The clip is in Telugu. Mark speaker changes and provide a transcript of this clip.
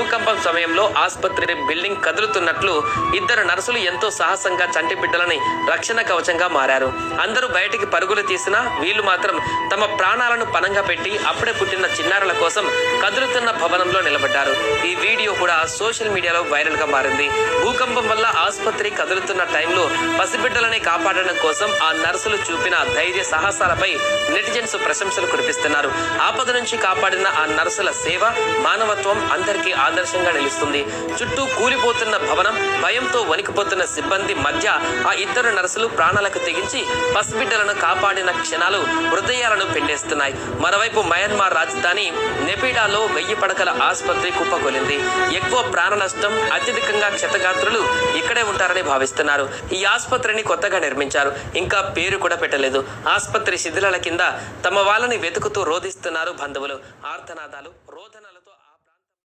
Speaker 1: భూకంపం సమయంలో ఆసుపత్రి బిల్డింగ్ కదులుతున్నట్లు ఇద్దరు నర్సులు ఎంతో సాహసంగా చంటి బిడ్డలని రక్షణ కవచంగా మారారు. అందరూ బయటికి పరుగులు తీసినా వీళ్ళు మాత్రం తమ ప్రాణాలను పణంగా పెట్టి అప్పుడే పుట్టిన చిన్నారుల కోసం కదులుతున్న భవనంలో నిలబడ్డారు. ఈ వీడియో కూడా సోషల్ మీడియాలో వైరల్ గా మారింది. భూకంపం వల్ల ఆసుపత్రి కదులుతున్న టైంలో పసిబిడ్డలని కాపాడడం కోసం ఆ నర్సులు చూపిన ధైర్య సాహసాలపై నెటిజన్స్ ప్రశంసలు కురిపిస్తున్నారు. ఆపద నుంచి కాపాడిన ఆ నర్సుల సేవ, మానవత్వం అందరికీ ఆదర్శంగా నిలుస్తుంది. చుట్టూ కూలిపోతున్న భవనం, భయంతో వణికిపోతున్న సిబ్బంది మధ్య ఆ ఇద్దరు నర్సులు ప్రాణాలకు తెగించి పసిబిడ్డలను కాపాడిన క్షణాలు హృదయాలను పిండేస్తున్నాయి. మరోవైపు మయన్మార్ రాజధాని నెపిడాలో 1000 పడకల ఆసుపత్రి కుప్పకొలింది. ఎక్కువ ప్రాణ నష్టం, అత్యధికంగా క్షతగాత్రులు ఇక్కడే ఉంటారని భావిస్తున్నారు. ఈ ఆసుపత్రిని కొత్తగా నిర్మించారు, ఇంకా పేరు కూడా పెట్టలేదు. ఆసుపత్రి శిథిలాల కింద తమ వాళ్ళని వెతుకుతూ రోధిస్తున్నారు బంధువులు. ఆర్తనాదాలు, రోదనలు